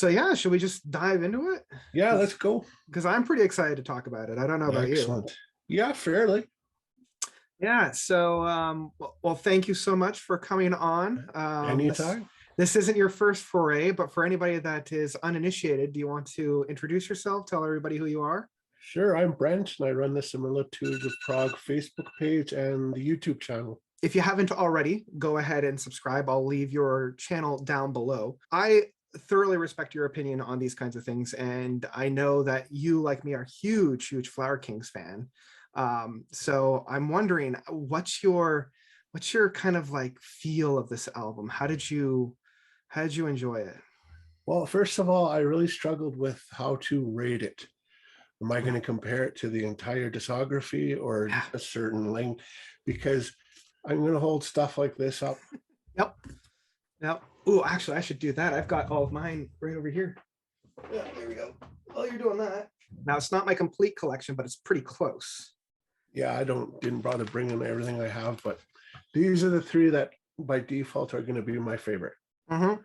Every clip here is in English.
So yeah, should we just dive into it? Yeah, let's go. Because I'm pretty excited to talk about it. I don't know about you. Excellent. Yeah, fairly. Yeah. So well, thank you so much for coming on. Anytime. This isn't your first foray, but for anybody that is uninitiated, do you want to introduce yourself? Tell everybody who you are. Sure, I'm Brent, and I run the Similitude of Prog Facebook page and the YouTube channel. If you haven't already, go ahead and subscribe. I'll leave your channel down below. I thoroughly respect your opinion on these kinds of things, and I know that you, like me, are huge Flower Kings fan. So I'm wondering, what's your kind of like feel of this album? How did you enjoy it? Well, first of all, I really struggled with how to rate it. Am I going to compare it to the entire discography or a certain length? Because I'm going to hold stuff like this up. Yep. Yep. Oh, actually, I should do that. I've got all of mine right over here. Yeah, there we go. Oh, you're doing that. Now, it's not my complete collection, but it's pretty close. Yeah, I didn't bother bringing everything I have, but these are the three that by default are going to be my favorite. So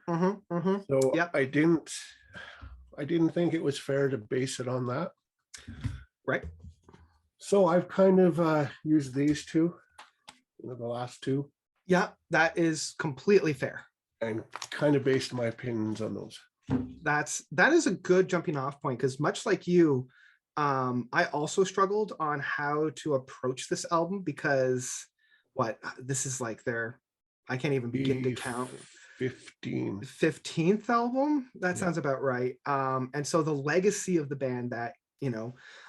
yep. I didn't think it was fair to base it on that. Right. So I've kind of used these two, the last two. Yeah, that is completely fair. And kind of based my opinions on those. That is a good jumping off point, because much like you, I also struggled on how to approach this album, because this is like I can't even begin to count. 15th album. That sounds about right. And so the legacy of the band that,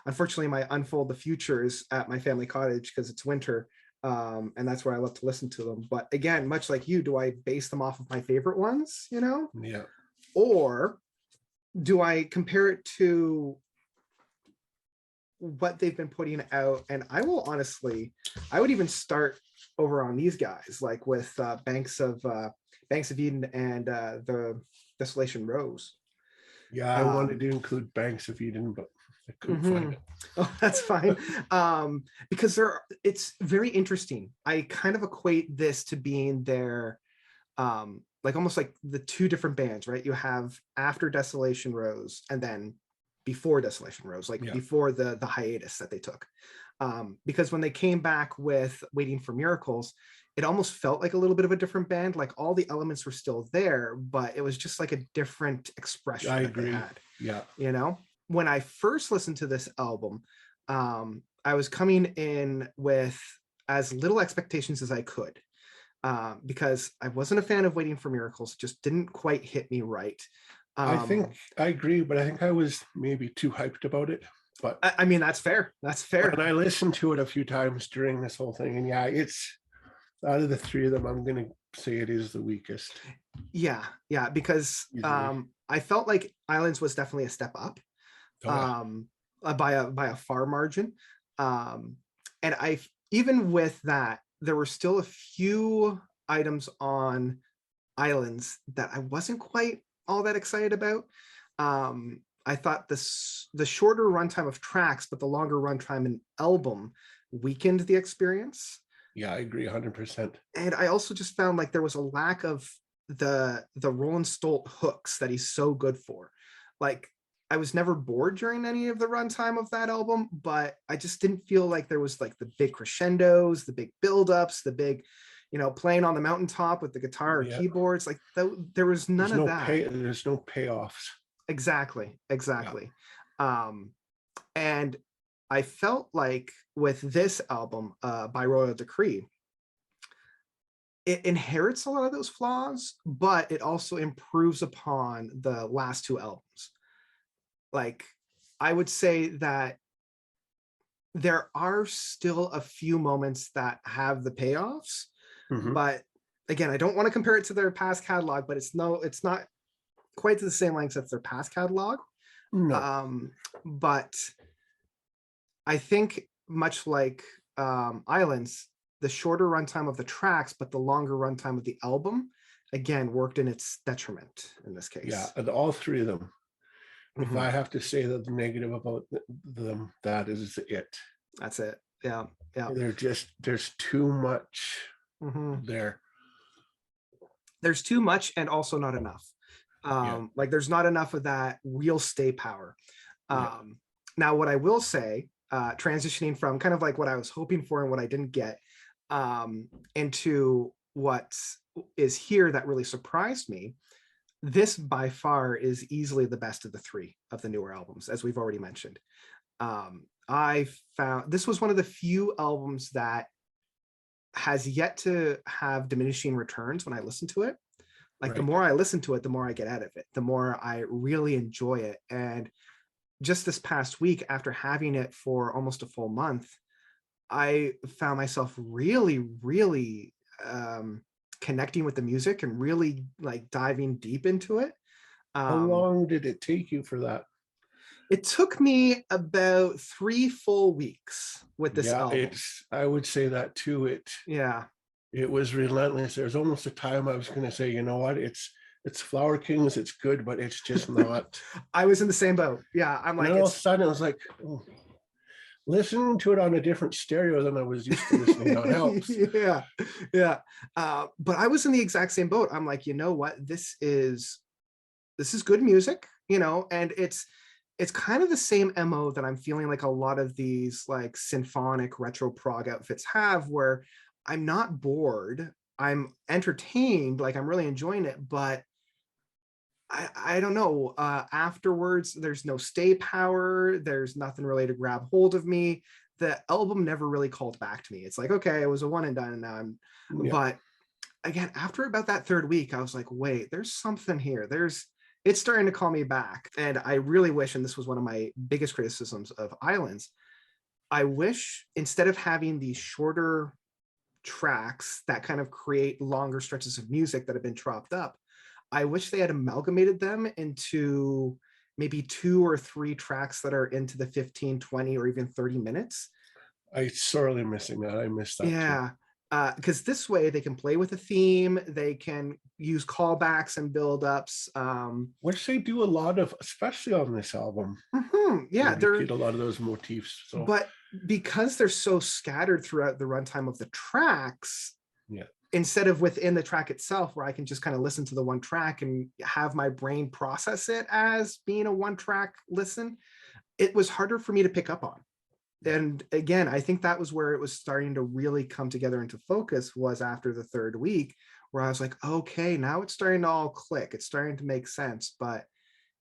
unfortunately my Unfold the Future is at my family cottage because it's winter. And that's where I love to listen to them. But again, much like you, do I base them off of my favorite ones, Yeah. Or do I compare it to what they've been putting out? And I would even start over on these guys, like with Banks of Eden and the Desolation Rose. Yeah, I wanted to include Banks of Eden, but I couldn't find it. Oh, that's fine. Because it's very interesting. I kind of equate this to being their like almost like the two different bands, right? You have after Desolation Rose and then before Desolation Rose, like before the hiatus that they took. Because when they came back with Waiting for Miracles, it almost felt like a little bit of a different band. Like all the elements were still there, but it was just like a different expression. I agree. Yeah. When I first listened to this album, I was coming in with as little expectations as I could, because I wasn't a fan of Waiting for Miracles. It just didn't quite hit me right. I think I agree, but I think I was maybe too hyped about it. But I mean, that's fair. That's fair. And I listened to it a few times during this whole thing, and yeah, it's out of the three of them, I'm going to say it is the weakest. Yeah, because I felt like Islands was definitely a step up, by a far margin, and even with that, there were still a few items on Islands that I wasn't quite all that excited about. I thought the shorter runtime of tracks, but the longer runtime in album weakened the experience. Yeah, I agree 100%. And I also just found like there was a lack of the Roland Stolt hooks that he's so good for. Like I was never bored during any of the runtime of that album, but I just didn't feel like there was like the big crescendos, the big buildups, the big, playing on the mountaintop with the guitar or keyboards. Like there was none of that. There's no payoffs. Exactly. And I felt like with this album, by Royal Decree, it inherits a lot of those flaws, but it also improves upon the last two albums. Like, I would say that there are still a few moments that have the payoffs, but again, I don't want to compare it to their past catalog, but it's not quite to the same length as their past catalog. No. But I think much like Islands, the shorter runtime of the tracks, but the longer runtime of the album, again, worked in its detriment in this case. Yeah, and all three of them. If I have to say that the negative about them, that is it. That's it. Yeah. There's too much there. There's too much and also not enough. Yeah. Like there's not enough of that real stay power. Yeah. Now, what I will say, transitioning from kind of like what I was hoping for and what I didn't get, into what is here that really surprised me, this by far is easily the best of the three of the newer albums, as we've already mentioned. I found this was one of the few albums that has yet to have diminishing returns when I listen to it. Like the Right. more I listen to it, the more I get out of it, the more I really enjoy it. And just this past week, after having it for almost a full month, I found myself really, really connecting with the music and really like diving deep into it. How Um, long did it take you for that? it took me about 3 full weeks with this Yeah, album. I would say that too. Yeah, It was relentless. There's almost a time I was going to say, you know what, it's Flower Kings, it's good, but it's just not. I was in the same boat. Yeah, I'm And like, then all of a it's sudden I was like, oh, listening to it on a different stereo than I was used to listening on helps. yeah, yeah. But I was in the exact same boat. I'm like, you know what? This is good music, and it's kind of the same MO that I'm feeling like a lot of these like symphonic retro prog outfits have, where I'm not bored, I'm entertained, like I'm really enjoying it, but I don't know. Afterwards, there's no stay power. There's nothing really to grab hold of me. The album never really called back to me. It's like, okay, it was a one and done, and now Yeah. but again, after about that third week, I was like, wait, there's something here. It's starting to call me back. And I really wish, and this was one of my biggest criticisms of Islands, I wish instead of having these shorter tracks that kind of create longer stretches of music that have been chopped up, I wish they had amalgamated them into maybe 2 or 3 tracks that are into the 15, 20, or even 30 minutes. I sorely missing that. I miss that too. Yeah. Because this way they can play with a theme, they can use callbacks and build-ups. Which they do a lot of, especially on this album. They Yeah, repeat a lot of those motifs. So but because they're so scattered throughout the runtime of the tracks, yeah. instead of within the track itself, where I can just kind of listen to the one track and have my brain process it as being a one track listen, it was harder for me to pick up on. Yeah. And again, I think that was where it was starting to really come together into focus, was after the third week, where I was like, okay, now it's starting to all click. It's starting to make sense. But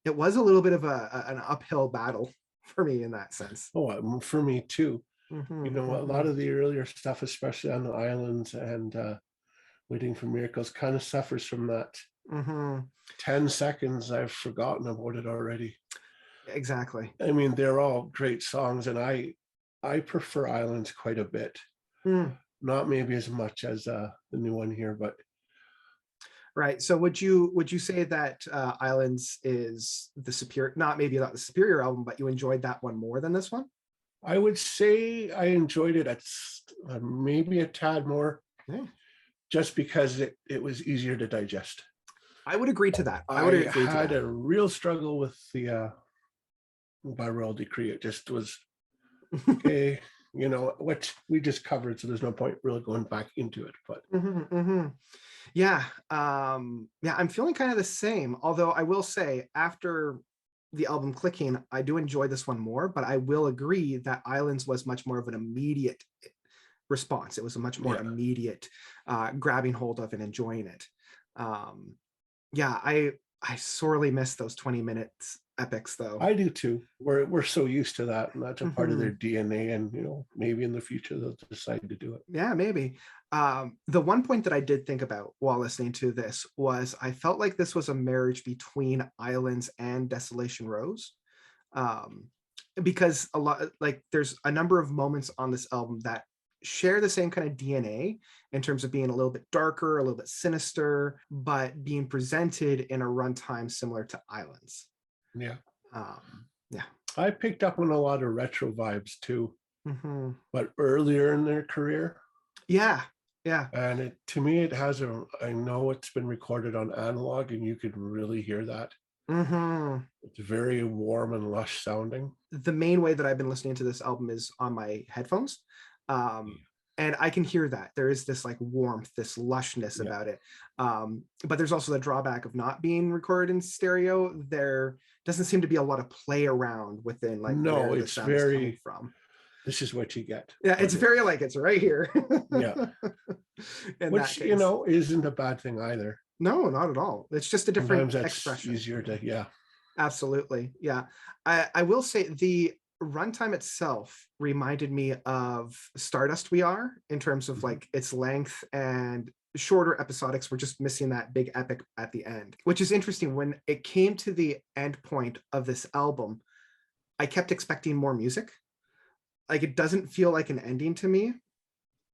it was a little bit of an uphill battle for me in that sense. Oh, for me too. Mm-hmm, You know, a mm-hmm, lot of the earlier stuff, especially on the islands and Waiting for Miracles, kind of suffers from that. mm-hmm. 10 seconds, I've forgotten about it already. Exactly. I mean, they're all great songs, and I prefer Islands quite a bit. Mm. Not maybe as much as the new one here, but Right. So would you say that Islands is the superior, not maybe not the superior album, but you enjoyed that one more than this one? I would say I enjoyed it at maybe a tad more, Yeah. just because it was easier to digest. I would agree to that. I would I agree to had that. a real struggle with the by royal decree. It just was okay, you know what we just covered, so there's no point really going back into it. But Mhm, mhm. Yeah, yeah, I'm feeling kind of the same. Although I will say, after the album clicking, I do enjoy this one more. But I will agree that Islands was much more of an immediate response. It was a much more yeah, immediate grabbing hold of and enjoying it. Um, yeah, I sorely miss those 20 minutes epics though. I do too. We're so used to that, and that's a part of their Mhm. DNA. And maybe in the future they'll decide to do it. Yeah, maybe. The one point that I did think about while listening to this was I felt like this was a marriage between Islands and Desolation Rose. Um, because a lot, like there's a number of moments on this album that share the same kind of DNA in terms of being a little bit darker, a little bit sinister, but being presented in a runtime similar to Islands. Yeah, Yeah. I picked up on a lot of retro vibes too, Hmm. but earlier in their career. Yeah. Yeah. And to me, it has I know it's been recorded on analog, and you could really hear that. Hmm. It's very warm and lush sounding. The main way that I've been listening to this album is on my headphones. Um, And I can hear that there is this like warmth, this lushness about it. But there's also the drawback of not being recorded in stereo. There doesn't seem to be a lot of play around within like No, where the it's sound is coming very, from. this is what you get. Yeah, But it's very like it's right here. yeah, In that which, you case. know, isn't a bad thing either. No, not at all. It's just a different Sometimes that's expression. easier to, yeah. Absolutely. Yeah. I will say the runtime itself reminded me of Stardust We Are in terms of like its length, and shorter episodics were just missing that big epic at the end, which is interesting. When it came to the end point of this album, I kept expecting more music. Like it doesn't feel like an ending to me.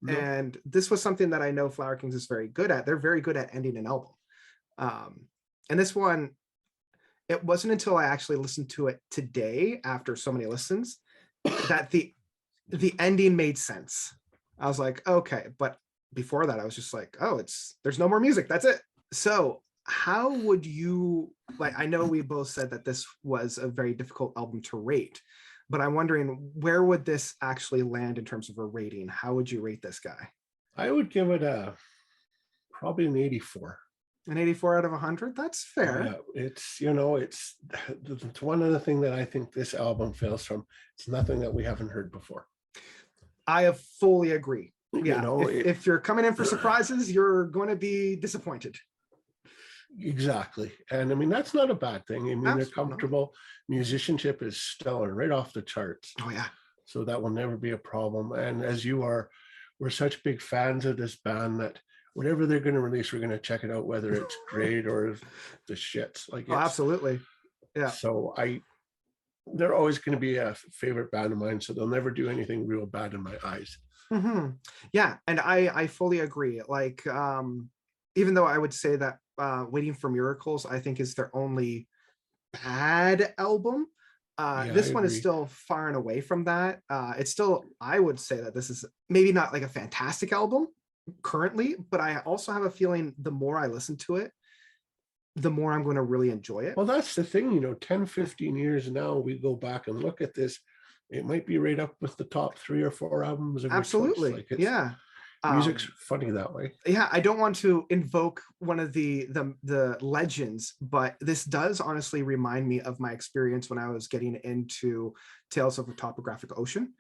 No. And this was something that I know Flower Kings is very good at. They're very good at ending an album. And this one, it wasn't until I actually listened to it today, after so many listens, that the ending made sense. I was like, okay, but before that, I was just like, oh, there's no more music. That's it. So how would you, like, I know we both said that this was a very difficult album to rate, but I'm wondering, where would this actually land in terms of a rating? How would you rate this guy? I would give it probably an 84. An 84 out of 100? That's fair. Yeah, it's, you know, it's one other thing that I think this album fails from. It's nothing that we haven't heard before. I have fully agree. Yeah, You know, if you're coming in for surprises, you're going to be disappointed. Exactly. And I mean, that's not a bad thing. I mean, Absolutely they're comfortable. Musicianship is stellar, right off the charts. Oh yeah. So that will never be a problem. And as you are, we're such big fans of this band that whatever they're going to release, we're going to check it out, whether it's great or the shits. Like, Oh, absolutely. Yeah. So they're always going to be a favorite band of mine. So they'll never do anything real bad in my eyes. Mm-hmm. Yeah, and I fully agree. Like, even though I would say that Waiting for Miracles, I think, is their only bad album. This one is still far and away from that. It's still, I would say that this is maybe not like a fantastic album currently, but I also have a feeling the more I listen to it, the more I'm going to really enjoy it. Well, that's the thing, you know, 10, 15 years now, we go back and look at this, it might be right up with the top 3 or 4 albums of Absolutely. your choice. Like, yeah. Music's funny that way. Yeah, I don't want to invoke one of the legends, but this does honestly remind me of my experience when I was getting into Tales of a Topographic Ocean.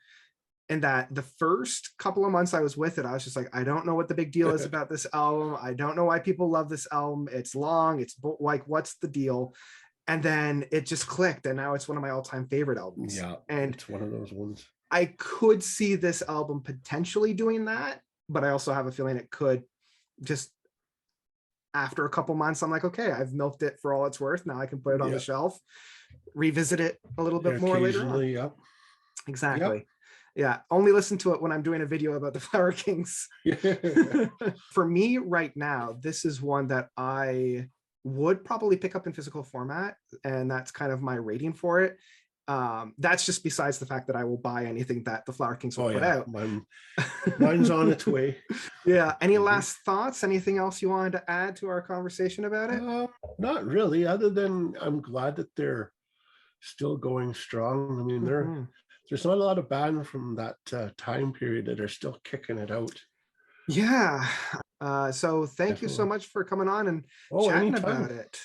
And that the first couple of months I was with it, I was just like, I don't know what the big deal is about this album. I don't know why people love this album. It's long. It's like, what's the deal? And then it just clicked. And now it's one of my all-time favorite albums. Yeah, and it's one of those ones. I could see this album potentially doing that, but I also have a feeling it could just, after a couple months, I'm like, okay, I've milked it for all it's worth. Now I can put it on the shelf, revisit it a little bit more later on. Yep. Exactly. Yep. Yeah, only listen to it when I'm doing a video about the Flower Kings. For me right now, this is one that I would probably pick up in physical format, and that's kind of my rating for it. That's just besides the fact that I will buy anything that the Flower Kings will put out. Mine's on its way. Yeah. Any last thoughts? Anything else you wanted to add to our conversation about it? Not really, other than I'm glad that they're still going strong. I mean, there's not a lot of bands from that time period that are still kicking it out. Yeah. So thank you so much for coming on and chatting about it.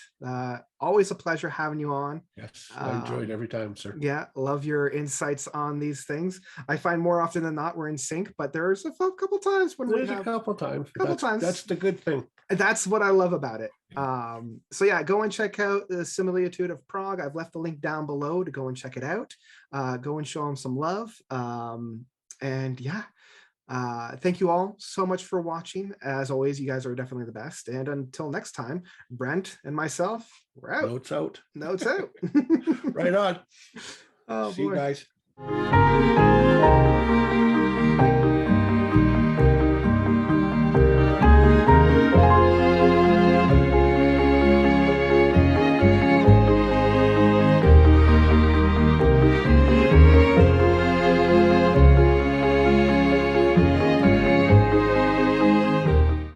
Always a pleasure having you on. Yes, I enjoyed every time, sir. Yeah, love your insights on these things. I find more often than not we're in sync, but there's a couple times when there's a couple times. That's the good thing. That's what I love about it. So yeah, go and check out the Similitude of Prog. I've left the link down below to go and check it out. Go and show them some love. And yeah. Thank you all so much for watching. As always, you guys are definitely the best. And until next time, Brent and myself, we're out. Notes out. Notes out. Right on. Oh, See you guys.